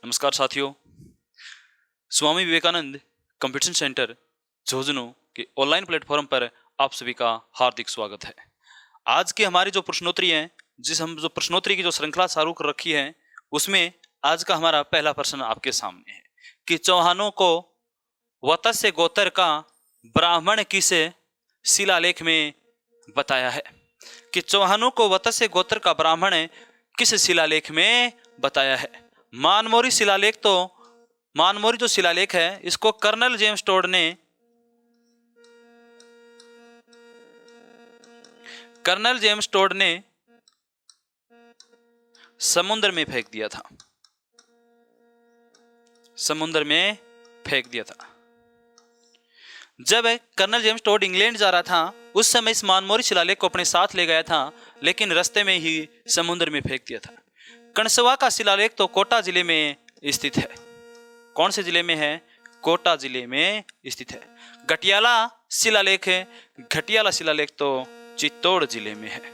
नमस्कार साथियों, Swami Vivekananda computer centre Jhunjhunu के ऑनलाइन प्लेटफॉर्म पर आप सभी का हार्दिक स्वागत है। आज की हमारी जो प्रश्नोत्तरी है, जो प्रश्नोत्तरी की जो श्रृंखला चालू कर रखी है, उसमें आज का हमारा पहला प्रश्न आपके सामने है कि चौहानों को वत्स्य गोत्र का ब्राह्मण किसे शिलालेख में बताया है। कि चौहानों को वत्स्य गोत्र का ब्राह्मण किस शिलालेख में बताया है। मानमोरी जो शिलालेख है, इसको कर्नल जेम्स टोड ने समुद्र में फेंक दिया था। जब कर्नल जेम्स टोड इंग्लैंड जा रहा था, उस समय इस मानमोरी शिलालेख को अपने साथ ले गया था, लेकिन रास्ते में ही समुद्र में फेंक दिया था। कणसवा का शिलालेख तो कोटा जिले में स्थित है। कौन से जिले में है? कोटा जिले में स्थित है। घटियाला शिलालेख तो चित्तौड़ जिले में है।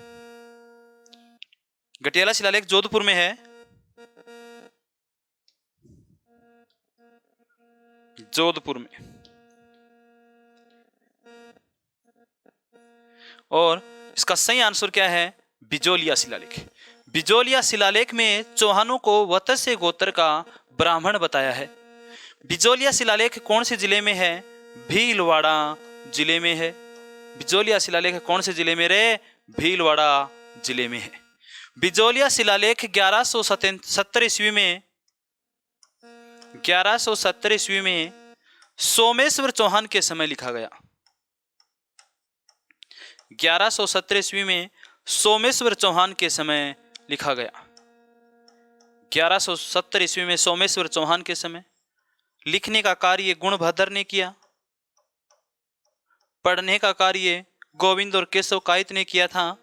घटियाला शिलालेख जोधपुर में है। और इसका सही आंसर क्या है? बिजोलिया शिलालेख में चौहानों को वत्स्य गोत्र का ब्राह्मण बताया है। बिजोलिया शिलालेख कौन से जिले में है? भीलवाड़ा जिले में है। बिजोलिया शिलालेख कौन से जिले में रे? भीलवाड़ा जिले में है। बिजोलिया शिलालेख 1170 ईस्वी में सोमेश्वर चौहान के समय लिखा गया। 1170 ईस्वी में सोमेश्वर चौहान के समय लिखा गया। 1170 ईस्वी में सोमेश्वर चौहान के समय। लिखने का कार्य गुणभद्र ने किया, पढ़ने का कार्य गोविंद और केशव कायत ने किया था।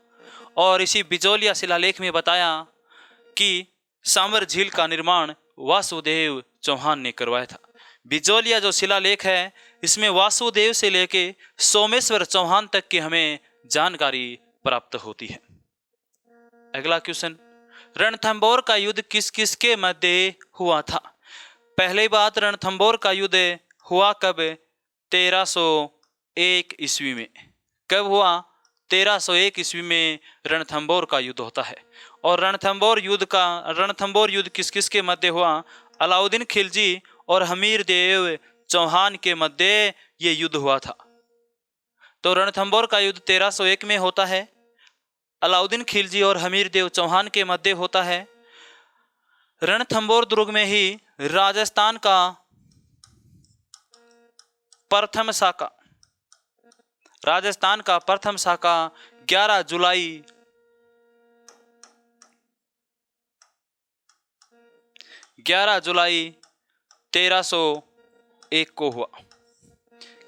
और इसी बिजोलिया शिलालेख में बताया कि सांवर झील का निर्माण वासुदेव चौहान ने करवाया था। बिजोलिया जो शिलालेख है, इसमें वासुदेव से लेके सोमेश्वर चौहान तक की हमें जानकारी प्राप्त होती है। अगला क्वेश्चन, रणथंभौर का युद्ध किस किस के मध्य हुआ था? पहली बात, रणथंभौर का युद्ध हुआ कब? 1301 ईस्वी में। कब हुआ? 1301 ईस्वी में रणथंभौर का युद्ध होता है। और रणथंभौर युद्ध किस किस के मध्य हुआ? अलाउद्दीन खिलजी और हमीर देव चौहान के मध्य ये युद्ध हुआ था। तो रणथंभौर का युद्ध 1301 में होता है, अलाउद्दीन खिलजी और हमीर देव चौहान के मध्य होता है। रणथंभौर दुर्ग में ही राजस्थान का प्रथम शाखा 11 जुलाई 1301 को हुआ।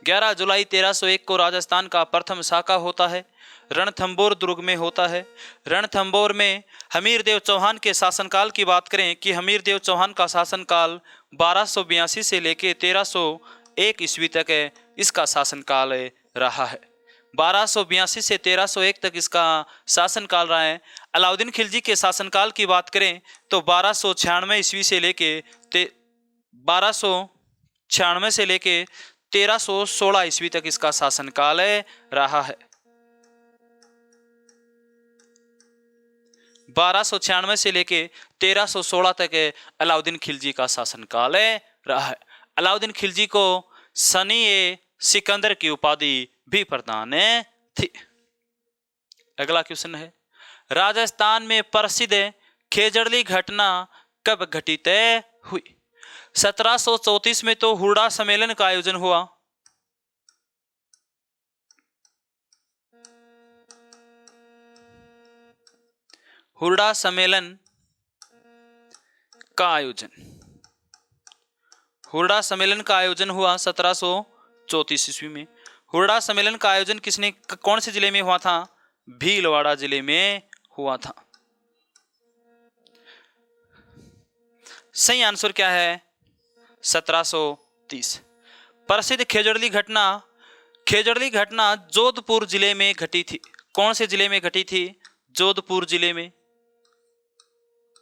11 जुलाई 1301 को राजस्थान का प्रथम शाखा होता है, रणथंभौर दुर्ग में होता है। रणथंभौर में हमीरदेव चौहान के शासनकाल की बात करें कि हमीरदेव चौहान का शासनकाल 1282 से लेकर 1301 ईस्वी तक इसका शासनकाल रहा है। 1282 से 1301 तक इसका शासनकाल रहा है। अलाउद्दीन खिलजी के शासनकाल की बात करें तो 1296 ईस्वी से लेके 1316 ईस्वी तक इसका शासनकाल रहा है। 1296 से लेके 1316 तक अलाउद्दीन खिलजी का शासनकाल रहा है। अलाउद्दीन खिलजी को सनी ए सिकंदर की उपाधि भी प्रदान थी। अगला क्वेश्चन है, राजस्थान में प्रसिद्ध खेजड़ली घटना कब घटित हुई? 1734 में तो हुरडा सम्मेलन का आयोजन हुआ। हुरडा सम्मेलन का आयोजन हुआ 1734 ईस्वी में। हुरडा सम्मेलन का आयोजन कौन से जिले में हुआ था? भीलवाड़ा जिले में हुआ था। सही आंसर क्या है? 1730। प्रसिद्ध खेजड़ली घटना जोधपुर जिले में घटी थी। कौन से जिले में घटी थी? जोधपुर जिले में।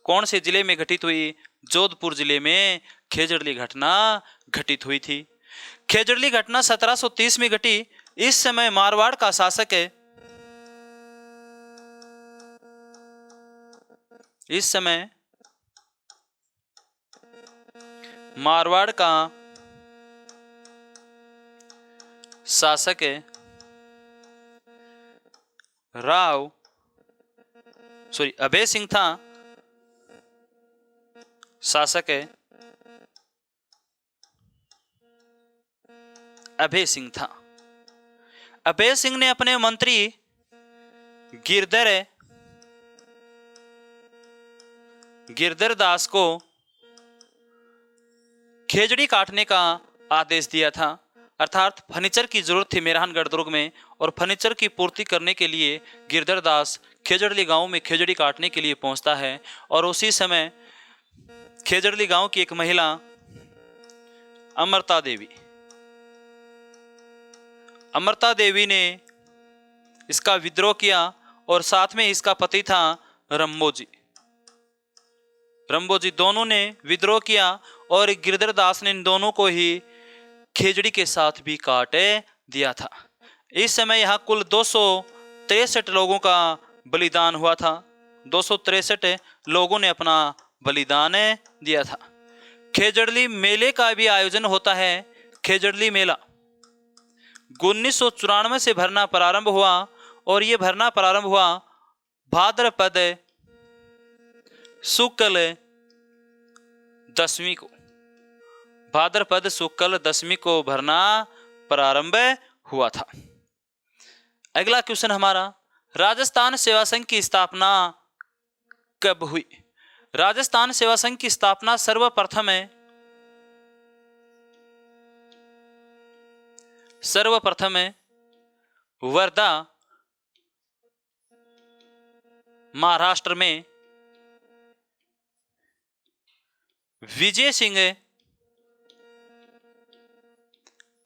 कौन से जिले में घटित हुई? जोधपुर जिले में खेजड़ली घटना घटित हुई थी। खेजड़ली घटना 1730 में घटी। इस समय मारवाड़ का शासक है, इस समय मारवाड़ का शासक है अभय सिंह था, शासक है अभय सिंह था। अभय सिंह ने अपने मंत्री गिरधर दास को खेजड़ी काटने का आदेश दिया था। अर्थात फर्नीचर की जरूरत थी मेहरानगढ़ दुर्ग में, और फर्नीचर की पूर्ति करने के लिए गिरधर दास खेजड़ली गांव में खेजड़ी काटने के लिए पहुंचता है। और उसी समय खेजड़ली गांव की एक महिला अमरता देवी ने इसका विद्रोह किया, और साथ में इसका पति था रंबोजी दोनों ने विद्रोह किया, और गिरधर दास ने इन दोनों को ही खेजड़ी के साथ भी काट दिया था। इस समय यहाँ कुल 263 लोगों का बलिदान हुआ था। 263 लोगों ने अपना बलिदान दिया था। खेजड़ली मेले का भी आयोजन होता है। खेजड़ली मेला 1994 से भरना प्रारंभ हुआ, और ये भरना प्रारंभ हुआ भाद्रपद शुक्ल दशमी को। भाद्रपद शुक्ल दशमी को भरना प्रारंभ हुआ था। अगला क्वेश्चन हमारा, राजस्थान सेवा संघ की स्थापना कब हुई? राजस्थान सेवा संघ की स्थापना सर्वप्रथम वर्धा महाराष्ट्र में विजय सिंह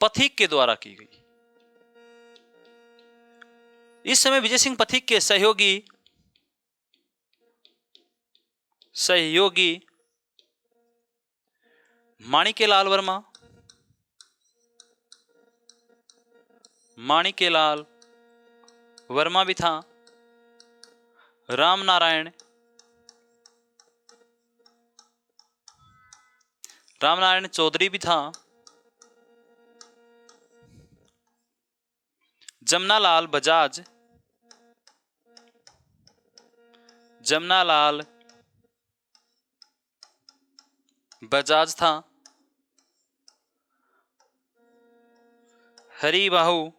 पथिक के द्वारा की गई। इस समय विजय सिंह पथिक के सहयोगी माणिक्यलाल वर्मा भी था। रामनारायण चौधरी भी था। जमनालाल बजाज था। हरिबाहु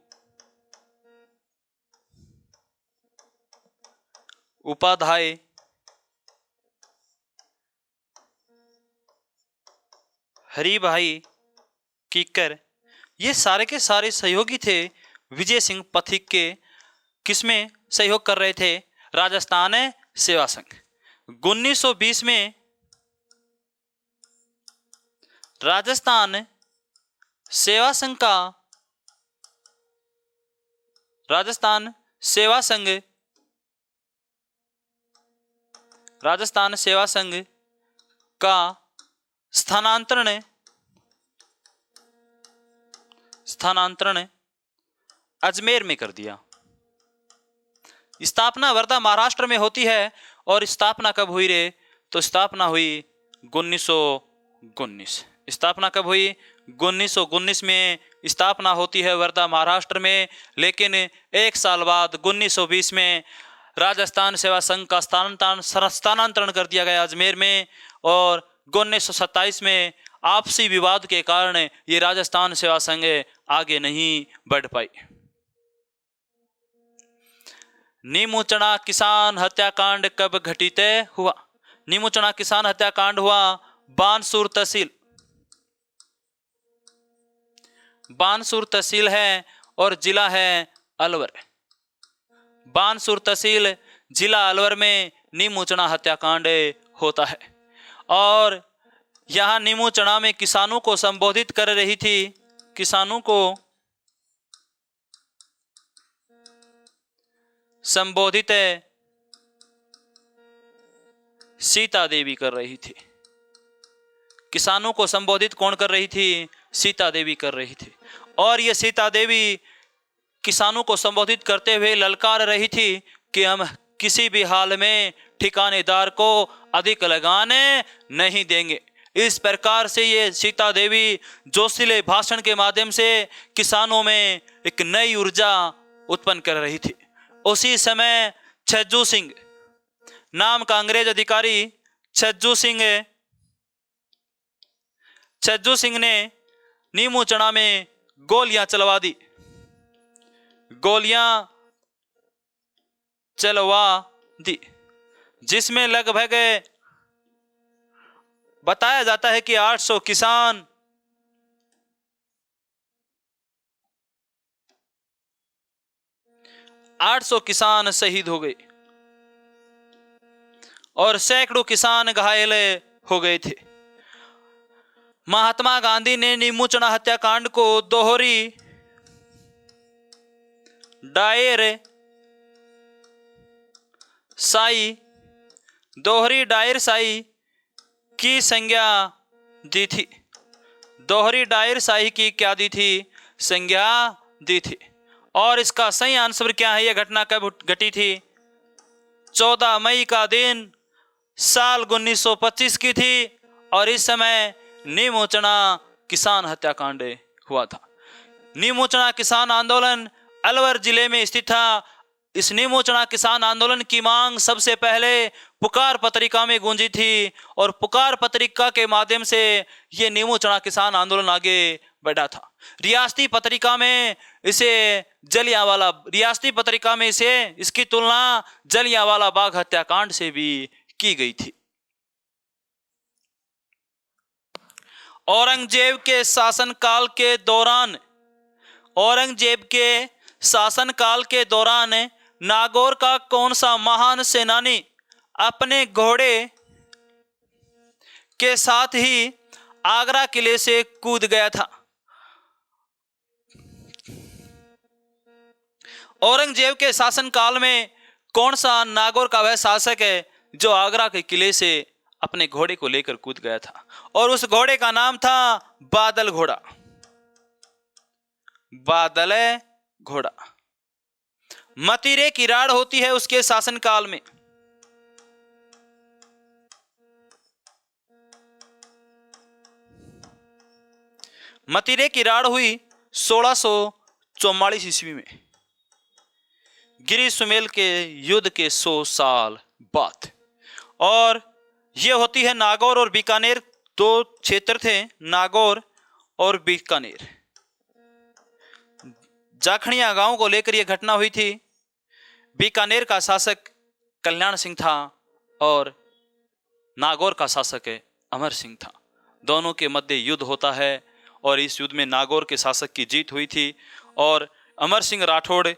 उपाध्याय हरिभाई कीकर, ये सारे के सारे सहयोगी थे विजय सिंह पथिक के। किसमें सहयोग कर रहे थे? राजस्थान सेवा संघ। 1920 में राजस्थान सेवा संघ का स्थानांतरण अजमेर में कर दिया। स्थापना वर्धा महाराष्ट्र में होती है। और स्थापना कब हुई रे? तो स्थापना हुई 1919। स्थापना कब हुई? 1919 में स्थापना होती है वर्धा महाराष्ट्र में। लेकिन एक साल बाद 1920 में राजस्थान सेवा संघ का स्थानांतरण कर दिया गया अजमेर में। और 1927 में आपसी विवाद के कारण ये राजस्थान सेवा संघ आगे नहीं बढ़ पाई। नीमूचना किसान हत्याकांड कब घटित हुआ? नीमूचना किसान हत्याकांड हुआ बानसूर तहसील है और जिला है अलवर। बानसूर तहसील जिला अलवर में नीमूचना हत्याकांड होता है। और यहां नीमूचना में किसानों को संबोधित कर रही थी। किसानों को संबोधित सीता देवी कर रही थी। किसानों को संबोधित कौन कर रही थी? सीता देवी कर रही थी। और ये सीता देवी किसानों को संबोधित करते हुए ललकार रही थी कि हम किसी भी हाल में ठिकानेदार को अधिक लगाने नहीं देंगे। इस प्रकार से ये सीता देवी जोशीले भाषण के माध्यम से किसानों में एक नई ऊर्जा उत्पन्न कर रही थी। उसी समय छज्जू सिंह नाम का अंग्रेज अधिकारी छज्जू सिंह ने नीमू चना में गोलियां चलवा दी। जिसमें लगभग बताया जाता है कि 800 किसान शहीद हो गए और सैकड़ों किसान घायल हो गए थे। महात्मा गांधी ने नीमू चना हत्याकांड को दोहरी डायर शाही की संज्ञा दी थी। दोहरी डायर शाही की क्या दी थी? संज्ञा दी थी। और इसका सही आंसर क्या है? यह घटना कब घटी थी? 14 मई का दिन साल 1925 की थी और इस समय नीमू चना किसान हत्याकांड हुआ था। नीमू चना किसान आंदोलन अलवर जिले में स्थित था। इस नीमू चना किसान आंदोलन की मांग सबसे पहले पुकार पत्रिका में गूंजी थी और पुकार पत्रिका के माध्यम से ये नीमू चना किसान आंदोलन आगे बढ़ा था। रियासती पत्रिका में इसकी तुलना जलियांवाला बाग हत्याकांड से भी की गई थी। औरंगजेब के शासनकाल के दौरान नागौर का कौन सा महान सेनानी अपने घोड़े के साथ ही आगरा किले से कूद गया था? औरंगजेब के शासनकाल में कौन सा नागौर का वह शासक है जो आगरा के किले से अपने घोड़े को लेकर कूद गया था? और उस घोड़े का नाम था बादल घोड़ा। मतीरे की राड़ होती है उसके शासनकाल में। मतीरे की राड़ हुई 1644 ईस्वी में गिरी सुमेल के युद्ध के 100 साल बाद। और यह होती है नागौर और बीकानेर, 2 क्षेत्र थे, नागौर और बीकानेर। जाखड़िया गांव को लेकर यह घटना हुई थी। बीकानेर का शासक कल्याण सिंह था और नागौर का शासक अमर सिंह था। दोनों के मध्य युद्ध होता है और इस युद्ध में नागौर के शासक की जीत हुई थी और अमर सिंह राठौड़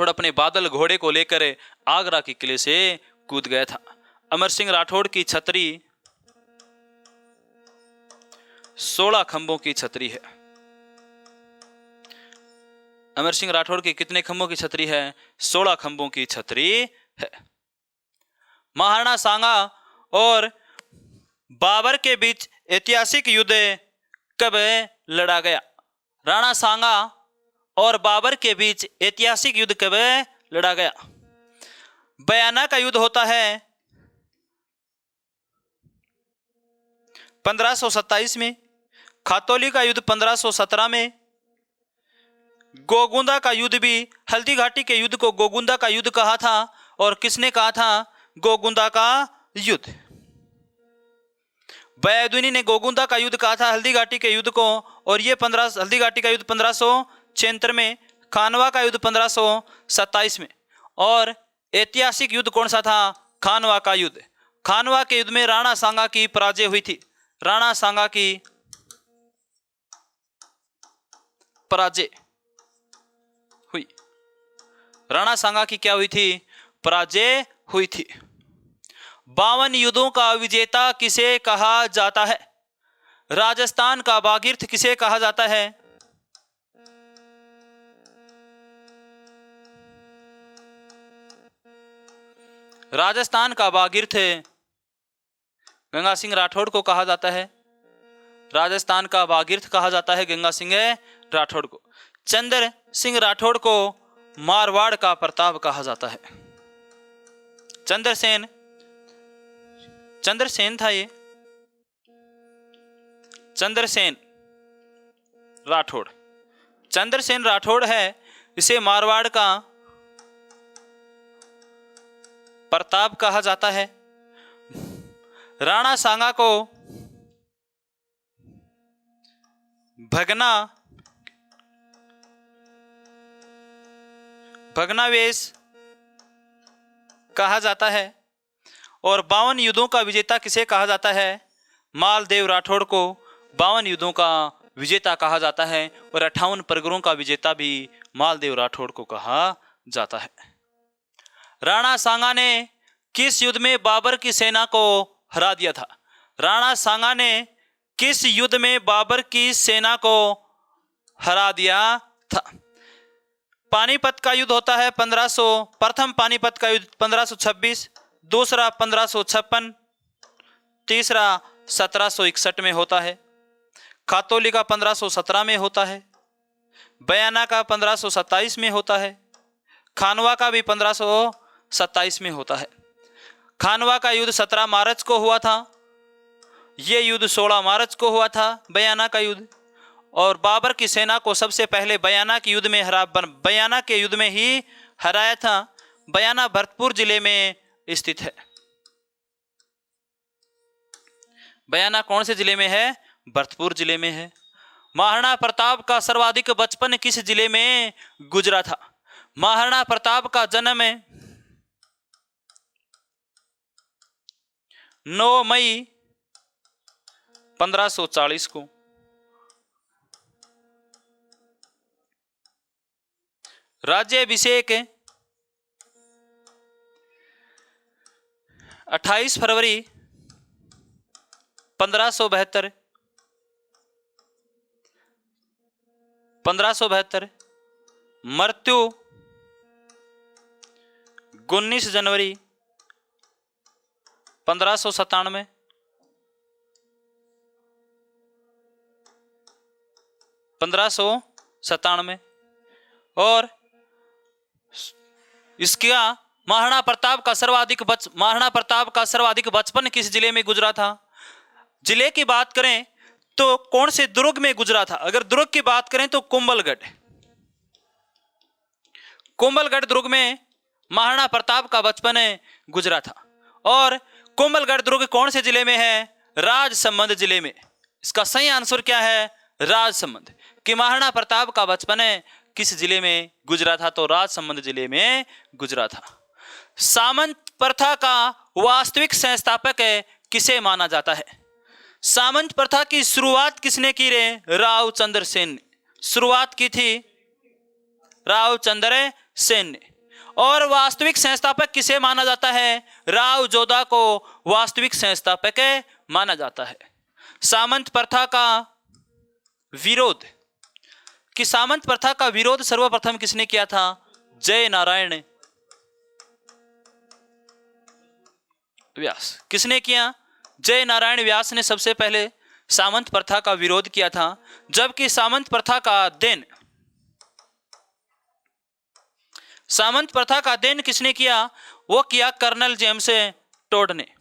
अपने बादल घोड़े को लेकर आगरा के किले से कूद गया था। अमर सिंह राठौड़ की छतरी 16 खंभों की छतरी है। अमर सिंह राठौड़ की कितने खंभों की छतरी है? 16 खंभों की छतरी है। महाराणा सांगा और बाबर के बीच ऐतिहासिक युद्ध कब लड़ा गया? राणा सांगा और बाबर के बीच ऐतिहासिक युद्ध कब लड़ा गया? बयाना का युद्ध होता है 1527 में, खातौली का युद्ध 1517 में, गोगुंदा का युद्ध भी, हल्दी घाटी के युद्ध को गोगुंदा का युद्ध कहा था। और किसने कहा था? गोगुंदा का युद्ध। बयादुनी ने गोगुंदा का युद्ध कहा था हल्दी घाटी के युद्ध को। और ये हल्दी घाटी का युद्ध 1576 में, खानवा का युद्ध 1527 में। और ऐतिहासिक युद्ध कौन सा था? खानवा का युद्ध। खानवा के युद्ध में राणा सांगा की पराजय हुई थी। राणा सांगा की पराजय हुई। राणा सांगा की क्या हुई थी? पराजय हुई थी। 52 युद्धों का विजेता किसे कहा जाता है? राजस्थान का भागीरथ किसे कहा जाता है? राजस्थान का भागीरथ गंगा सिंह राठौड़ को कहा जाता है, राजस्थान का भागीरथ कहा जाता है गंगा सिंह राठौड़ को। चंद्र सिंह राठौड़ को मारवाड़ का प्रताप कहा जाता है। चंद्रसेन था ये, चंद्रसेन राठौड़, चंद्रसेन राठौड़ है, इसे मारवाड़ का प्रताप कहा जाता है। राणा सांगा को भगनावेश कहा जाता है। और 52 युद्धों का विजेता किसे कहा जाता है? मालदेव राठौड़ को 52 युद्धों का विजेता कहा जाता है। और 58 परगनों का विजेता भी मालदेव राठौड़ को कहा जाता है। राणा सांगा ने किस युद्ध में बाबर की सेना को हरा दिया था? राणा सांगा ने किस युद्ध में बाबर की सेना को हरा दिया था? पानीपत का युद्ध होता है 1500, प्रथम पानीपत का युद्ध 1526, दूसरा 1556, तीसरा 1761 में होता है। खातौली का 1517 में होता है। बयाना का 1527 में होता है। खानवा का भी 1527 में होता है। खानवा का युद्ध 17 मार्च को हुआ था। ये युद्ध 16 मार्च को हुआ था, बयाना का युद्ध। और बाबर की सेना को सबसे पहले बयाना के युद्ध में ही हराया था। बयाना भरतपुर जिले में स्थित है। बयाना कौन से जिले में है? भरतपुर जिले में है। महाराणा प्रताप का सर्वाधिक बचपन किस जिले में गुजरा था? महाराणा प्रताप का जन्म 9 मई 1540 को राज्याभिषेक 28 फरवरी 1572, मृत्यु 19 जनवरी 1597, और इसका महाराणा प्रताप का सर्वाधिक बचपन किस जिले में गुजरा था? जिले की बात करें तो कौन से दुर्ग में गुजरा था? अगर दुर्ग की बात करें तो कुंभलगढ़ दुर्ग में महाराणा प्रताप का बचपन गुजरा था। और कुंभलगढ़ दुर्ग कौन से जिले में है? राजसमंद जिले में। इसका सही आंसर क्या है? राजसमंद। कि महाराणा प्रताप का बचपन किस जिले में गुजरा था? तो राजसमंद जिले में गुजरा था। सामंत प्रथा का वास्तविक संस्थापक किसे माना जाता है? सामंत प्रथा की शुरुआत किसने की रे? रावचंद्र सेन ने शुरुआत की थी, रावचंद्र सेन ने। और वास्तविक संस्थापक किसे माना जाता है? राव जोधा को वास्तविक संस्थापक माना जाता है। सामंत प्रथा का विरोध, कि सामंत प्रथा का विरोध सर्वप्रथम किसने किया था? जय नारायण व्यास। किसने किया? जय नारायण व्यास ने सबसे पहले सामंत प्रथा का विरोध किया था। जबकि सामंत प्रथा का अध्ययन किसने किया? वो किया कर्नल जेम्स टोड ने।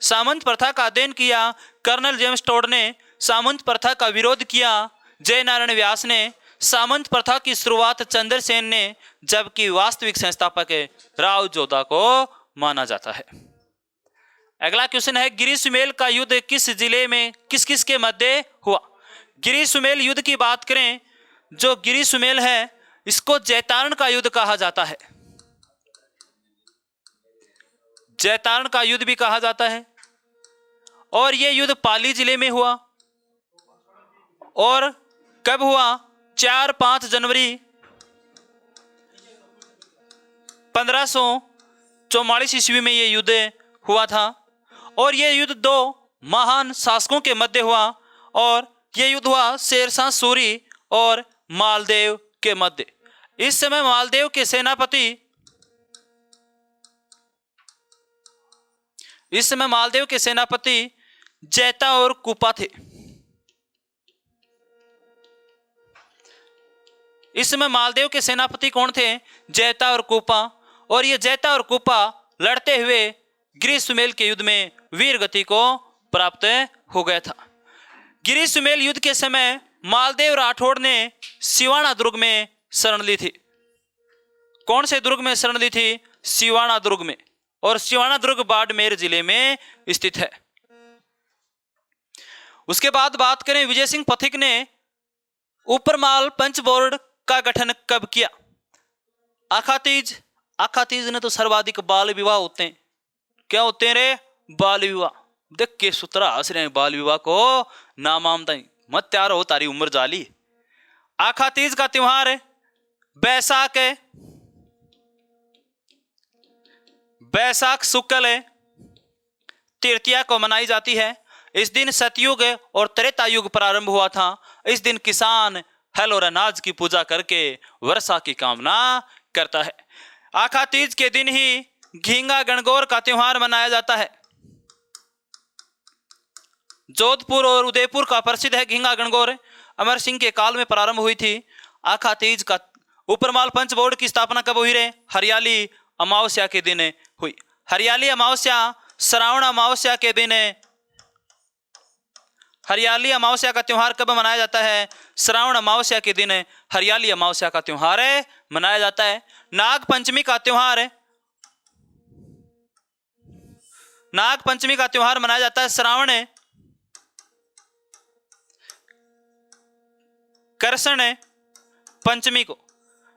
सामंत प्रथा का अध्ययन किया कर्नल जेम्स टोड ने। सामंत प्रथा का विरोध किया जय नारायण व्यास ने। सामंत प्रथा की शुरुआत चंद्रसेन ने, जबकि वास्तविक संस्थापक राव जोधा को माना जाता है। अगला क्वेश्चन है, गिरी सुमेल का युद्ध किस जिले में किस के मध्य हुआ? गिरी सुमेल युद्ध की बात करें, जो गिरी सुमेल है इसको जैतारण का युद्ध कहा जाता है। जैतारण का युद्ध भी कहा जाता है। और यह युद्ध पाली जिले में हुआ। और कब हुआ? 4-5 जनवरी 1544 ईस्वी में यह युद्ध हुआ था। और यह युद्ध 2 महान शासकों के मध्य हुआ। और यह युद्ध हुआ शेरशाह सूरी और मालदेव के मध्य। इस समय मालदेव के सेनापति जैता और कुपा थे। इस समय मालदेव के सेनापति कौन थे? जैता और कुपा। और ये जैता और कुपा लड़ते हुए गिरिसुमेल के युद्ध में वीर गति को प्राप्त हो गया था। गिरिसुमेल युद्ध के समय मालदेव राठौड़ ने सिवाना दुर्ग में शरण ली थी। कौन से दुर्ग में शरण ली थी? सिवाना दुर्ग में। और सिवाना दुर्ग बाड़मेर जिले में स्थित है। उसके बाद बात करें, विजय सिंह पथिक ने ऊपरमाल पंच बोर्ड का गठन कब किया? आखातीज। आखातीज ने तो सर्वाधिक बाल विवाह होते हैं। क्या होते हैं रे? बाल विवाह। देख के सूत्रा हंस रहे हैं, बाल विवाह को नामामता मत तैयार हो, तारी उम्र जाली। आखातीज का त्योहार है बैसाख है, बैसाख शुक्ल तृतीया को मनाई जाती है। इस दिन सतयुग और त्रेता युग प्रारंभ हुआ था। इस दिन किसान हल और अनाज की पूजा करके वर्षा की कामना करता है। आखातीज के दिन ही घींगा गणगौर का त्योहार मनाया जाता है। जोधपुर और उदयपुर का प्रसिद्ध है घींगा गणगौर। अमर सिंह के काल में प्रारंभ हुई थी। आखातीज का ऊपरमाल पंच बोर्ड की स्थापना कब हुई रे? हरियाली अमावस्या के दिन हुई। हरियाली अमावस्या श्रावण अमावस्या के दिन। हरियाली अमावस्या का त्योहार कब मनाया जाता है? श्रावण अमावस्या के दिन हरियाली अमावस्या का त्योहार मनाया जाता है। नाग पंचमी का त्योहार मनाया जाता है श्रावण कृष्ण पंचमी को।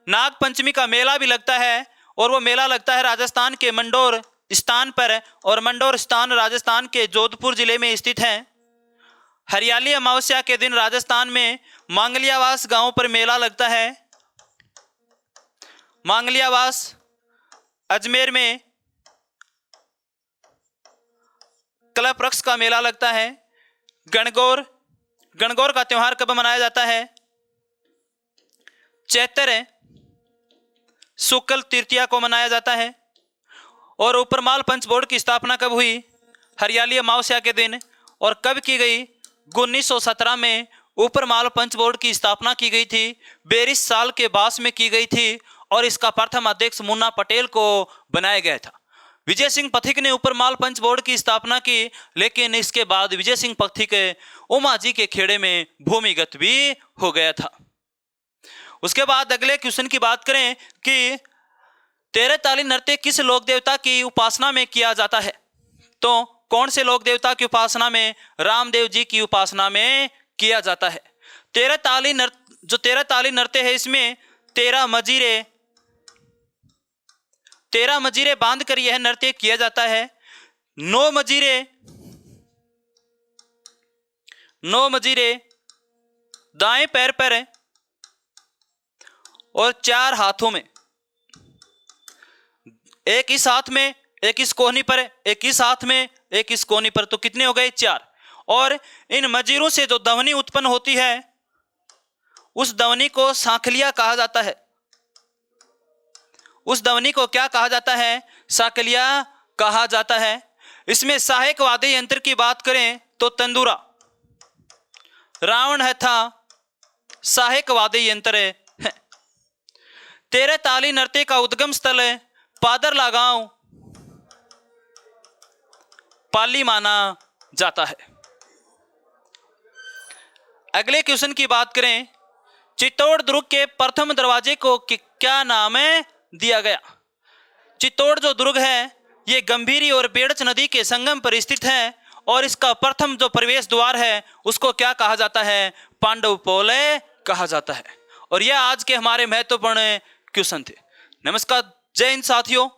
नाग पंचमी का मेला भी लगता है और वो मेला लगता है राजस्थान के मंडोर स्थान पर। और मंडोर स्थान राजस्थान के जोधपुर जिले में स्थित है। हरियाली अमावस्या के दिन राजस्थान में मांगलियावास गांव पर मेला लगता है। मांगलियावास अजमेर में कलपवृक्ष का मेला लगता है। गणगौर का त्योहार कब मनाया जाता है? चैत्र शुक्ल तृतीया को मनाया जाता है। और ऊपरमाल पंच बोर्ड की स्थापना कब हुई? हरियाली अमावस्या के दिन। और कब की गई? 1917 में ऊपरमाल पंच बोर्ड की स्थापना की गई थी। 42 साल के बाद में की गई थी और इसका प्रथम अध्यक्ष मुन्ना पटेल को बनाया गया था। विजय सिंह पथिक ने ऊपरमाल पंच बोर्ड की स्थापना की, लेकिन इसके बाद विजय सिंह पथिक उमा जी के खेड़े में भूमिगत भी हो गया था। उसके बाद अगले क्वेश्चन की बात करें कि 13 ताली नृत्य किस लोक देवता की उपासना में किया जाता है? तो कौन से लोक देवता की उपासना में? रामदेव जी की उपासना में किया जाता है। 13 ताली नृत्य है, इसमें 13 मजीरे बांध कर यह नृत्य किया जाता है। 9 मजीरे दाएं पैर पर और 4 हाथों में, एक इस हाथ में, एक इस कोहनी पर, एक इस हाथ में, एक इस कोहनी पर, तो कितने हो गए? 4। और इन मजीरों से जो ध्वनि उत्पन्न होती है उस ध्वनि को सांखलिया कहा जाता है। उस ध्वनि को क्या कहा जाता है? सांखलिया कहा जाता है। इसमें सहायक वाद्य यंत्र की बात करें तो तंदूरा, रावण हथा सहायक वाद्य यंत्र है। 13 ताली नृत्य का उद्गम स्थल है पादरला गांव, पाली माना जाता है। अगले क्वेश्चन की बात करें, चित्तौड़ दुर्ग के प्रथम दरवाजे को क्या नाम दिया गया? चित्तौड़ जो दुर्ग है ये गंभीरी और बेड़च नदी के संगम पर स्थित है और इसका प्रथम जो प्रवेश द्वार है उसको क्या कहा जाता है? पांडव पोल कहा जाता है। और यह आज के हमारे महत्वपूर्ण क्वेश्चन थे। नमस्कार, जय हिंद साथियों।